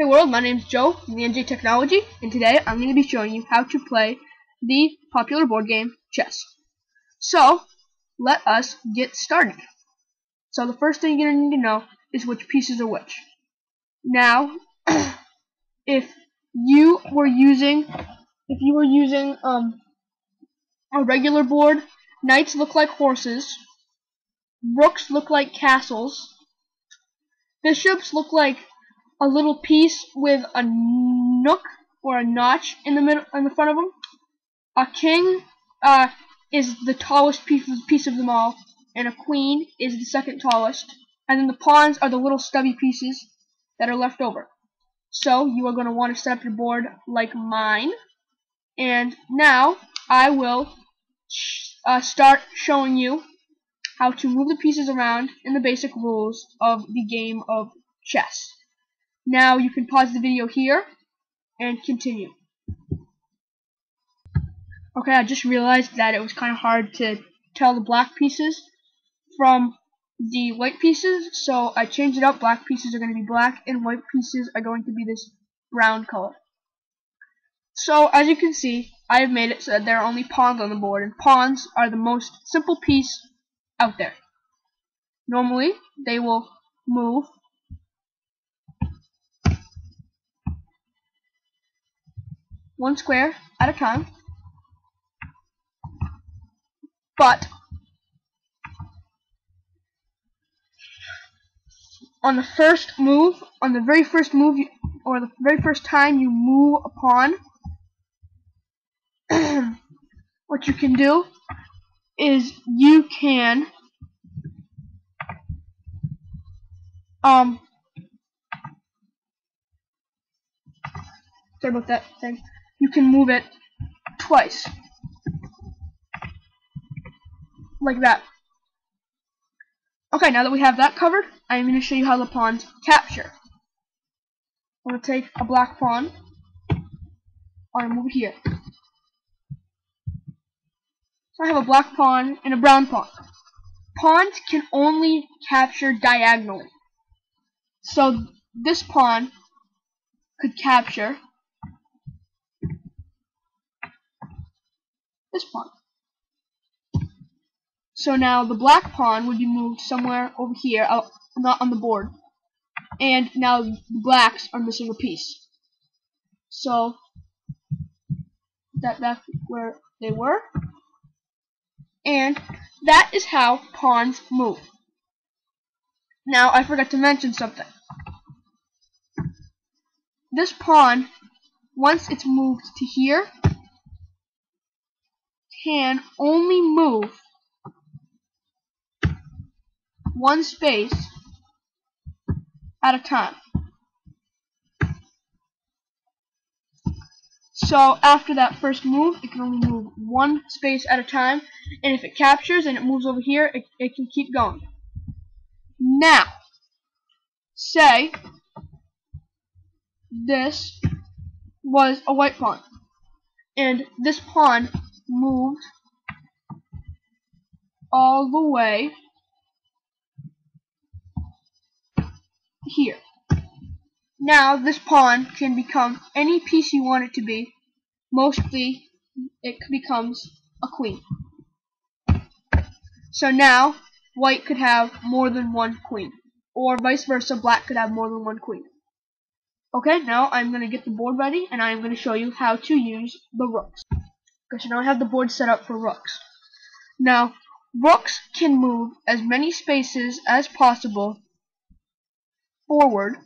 Hey world, my name's Joe from the NJ Technology, and today I'm going to be showing you how to play the popular board game chess. So, let us get started. So the first thing you're going to need to know is which pieces are which. Now, if you were using a regular board, knights look like horses, rooks look like castles, bishops look like a little piece with a nook or a notch in the middle, in the front of them. A king is the tallest piece of them all, and a queen is the second tallest. And then the pawns are the little stubby pieces that are left over. So you are going to want to set up your board like mine. And now I will start showing you how to move the pieces around in the basic rules of the game of chess. Now you can pause the video here and continue. Okay, I just realized that it was kind of hard to tell the black pieces from the white pieces, so I changed it up. Black pieces are going to be black and white pieces are going to be this brown color. So as you can see, I have made it so that there are only pawns on the board, and pawns are the most simple piece out there. Normally, they will move one square at a time, but on the first move, on the very first move, or the very first time you move a pawn, what you can do is you can sorry about that thing. You can move it twice, like that. Okay, now that we have that covered, I'm going to show you how the pawns capture. I'm going to take a black pawn. I'm going to move it here. So I have a black pawn and a brown pawn. Pawns can only capture diagonally. So this pawn could capture this pawn. So now the black pawn would be moved somewhere over here, not on the board. And now the blacks are missing a piece. So that's where they were. And that is how pawns move. Now I forgot to mention something. This pawn, once it's moved to here, can only move one space at a time. So after that first move, it can only move one space at a time, and if it captures and it moves over here, it can keep going. Now, say this was a white pawn, and this pawn moved all the way here. Now this pawn can become any piece you want it to be. Mostly it becomes a queen. So now white could have more than one queen, or vice versa, black could have more than one queen. Okay, now I'm going to get the board ready and I'm going to show you how to use the rooks. Okay, so now I have the board set up for rooks. Now, rooks can move as many spaces as possible forward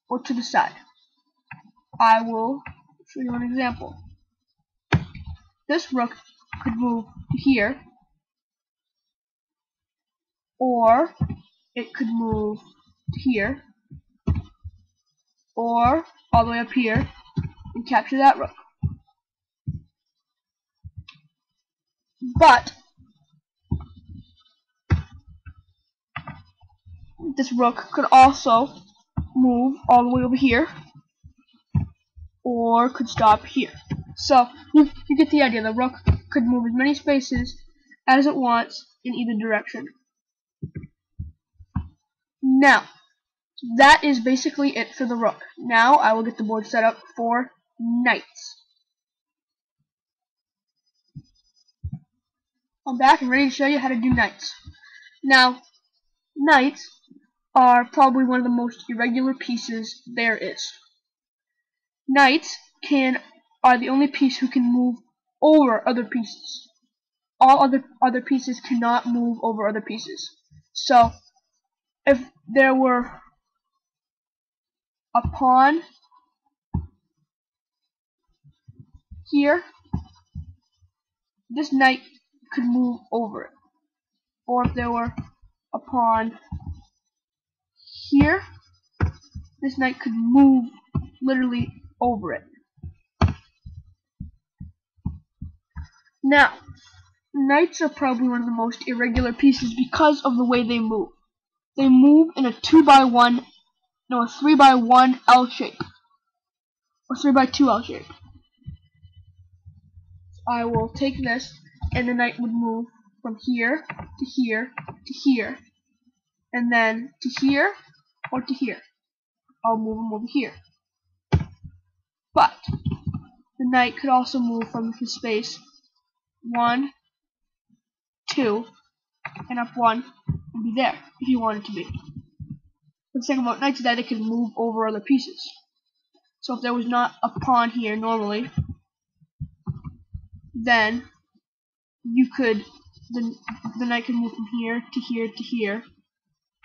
or to the side. I will show you an example. This rook could move to here, or it could move to here, or all the way up here and capture that rook. But this rook could also move all the way over here, or could stop here. So you get the idea. The rook could move as many spaces as it wants in either direction. Now, That is basically it for the rook. Now I will get the board set up for knights. I'm back and ready to show you how to do knights. Now, knights are probably one of the most irregular pieces there is. Knights are the only piece who can move over other pieces. All other pieces cannot move over other pieces. So, if there were a pawn here, this knight could move over it. Or if there were a pawn here, this knight could move literally over it. Now, knights are probably one of the most irregular pieces because of the way they move. They move in a 3x1 L shape. Or 3x2 L shape. I will take this, and the knight would move from here to here to here, and then to here or to here. I'll move him over here. But the knight could also move from his space 1, 2, and up 1, and be there if he wanted to be. The thing about knights is that it can move over other pieces. So if there was not a pawn here normally, then the knight could move from here to here to here,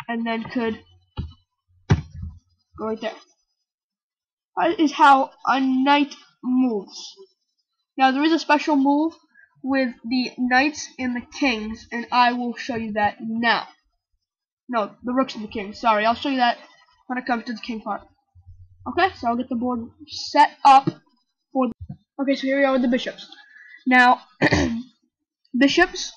and then could go right there. That is how a knight moves. Now there is a special move with the knights and the kings, and I will show you that now. No, the rooks and the kings. Sorry, I'll show you that when it comes to the king part. Okay, so I'll get the board set up for. Okay, so here we are with the bishops. Now, bishops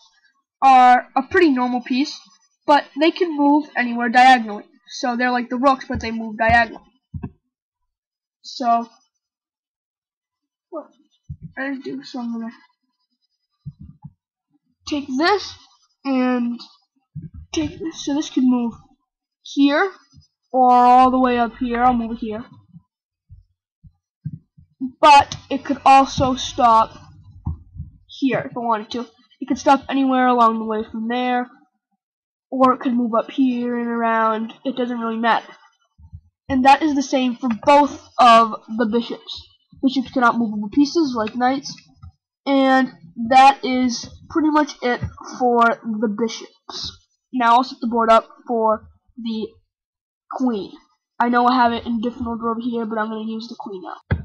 are a pretty normal piece, but they can move anywhere diagonally. So they're like the rooks, but they move diagonally. So, what I do? So I'm gonna take this and take this. So this can move here or all the way up here. I'll move it here. But it could also stop here if I wanted to. It could stop anywhere along the way from there, or it could move up here and around. It doesn't really matter. And that is the same for both of the bishops. Bishops cannot move over pieces like knights, and that is pretty much it for the bishops. Now I'll set the board up for the queen. I know I have it in different order over here, but I'm going to use the queen now.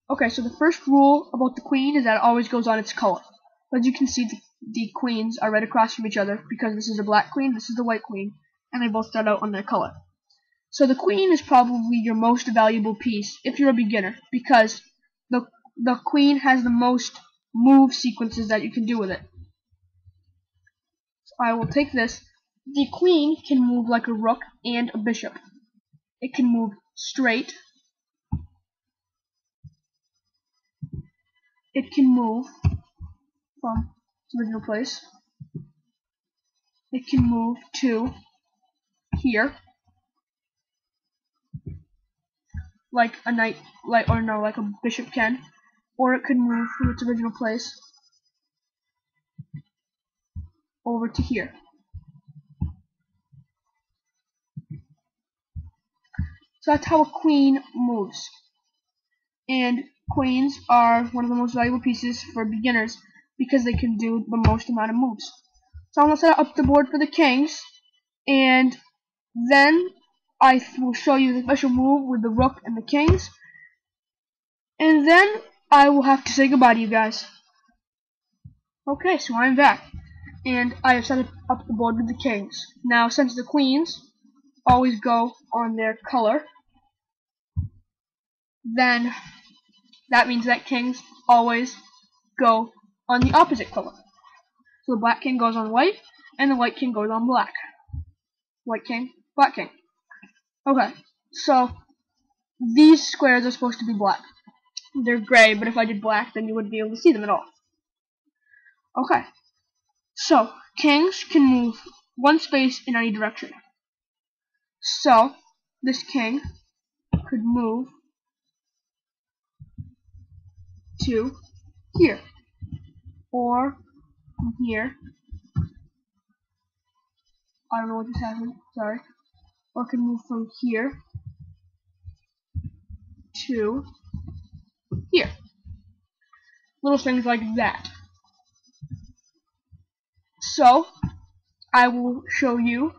Okay, so the first rule about the queen is that it always goes on its color. As you can see, the queens are right across from each other because this is a black queen, this is a white queen, and they both start out on their color. So the queen is probably your most valuable piece if you're a beginner, because the queen has the most move sequences that you can do with it. So I will take this. The queen can move like a rook and a bishop. It can move straight. It can move from its original place. It can move to here, like a knight, like a bishop can, or it could move from its original place over to here. So that's how a queen moves. And queens are one of the most valuable pieces for beginners because they can do the most amount of moves. So I'm going to set up the board for the kings, and then I will show you the special move with the rook and the kings, and then I will have to say goodbye to you guys. Okay, so I'm back, and I have set up the board with the kings. Now, since the queens always go on their color, then that means that kings always go on the opposite color. So the black king goes on white, and the white king goes on black. White king, black king. Okay, so these squares are supposed to be black. They're gray, but if I did black, then you wouldn't be able to see them at all. Okay, so kings can move one space in any direction. So this king could move to here, or from here. I don't know what just happened, sorry. Or can move from here to here. Little things like that. So, I will show you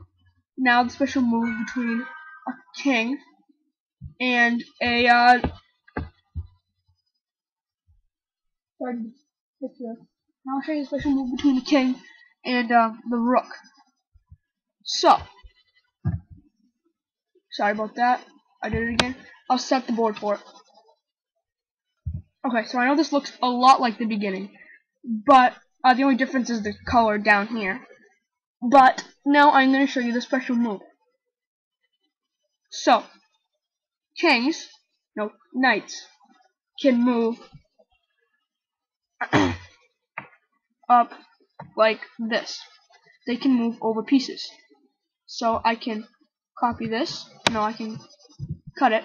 now the special move between a king and a now I'll show you the special move between the king and the rook. So, sorry about that. I did it again. I'll set the board for it. Okay, so I know this looks a lot like the beginning, but the only difference is the color down here. But now I'm going to show you the special move. So, knights can move up like this. They can move over pieces. So I can copy this. No, I can cut it.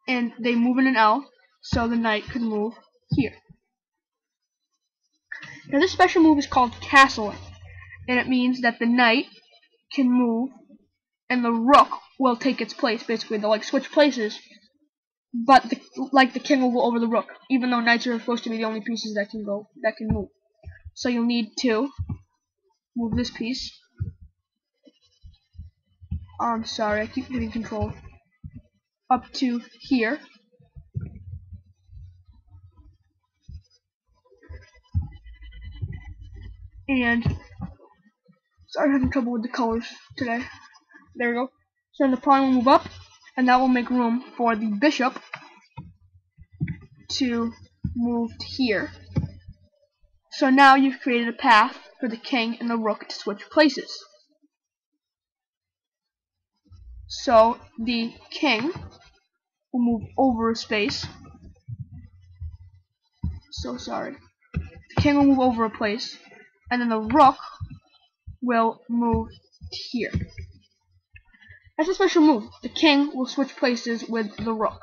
And they move in an L, so the knight could move here. Now this special move is called castling, and it means that the knight can move and the rook will take its place. Basically, they'll like switch places, but the king will go over the rook, even though knights are supposed to be the only pieces that can move. So you'll need to move this piece. I'm sorry, I keep hitting control. Up to here. And sorry, I'm having trouble with the colors today. There we go. So then the pawn will move up, and that will make room for the bishop to move to here. So now you've created a path for the king and the rook to switch places. So the king will move over a space. So sorry. The king will move over a place, and then the rook will move to here. That's a special move. The king will switch places with the rook.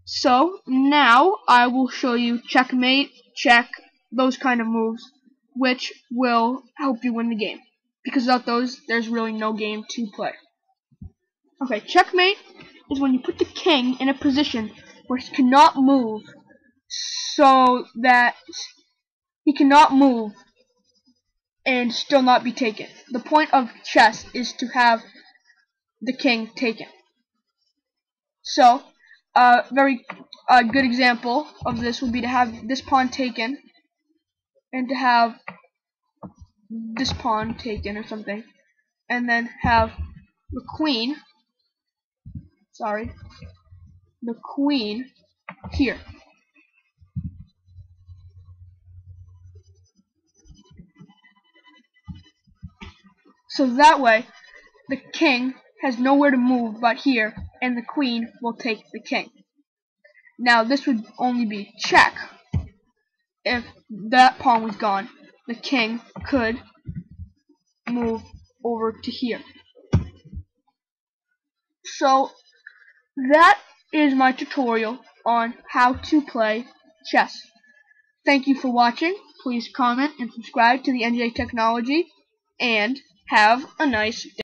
So now I will show you checkmate, check, those kind of moves, which will help you win the game. Because without those, there's really no game to play. Okay, checkmate is when you put the king in a position where he cannot move, so that he cannot move and still not be taken. The point of chess is to have the king taken. So, a very good example of this would be to have this pawn taken, and to have this pawn taken or something, and then have the queen, here. So that way, the king has nowhere to move but here, and the queen will take the king. Now this would only be check. If that pawn was gone, the king could move over to here. So that is my tutorial on how to play chess. Thank you for watching. Please comment and subscribe to the NJ Technology, and have a nice day.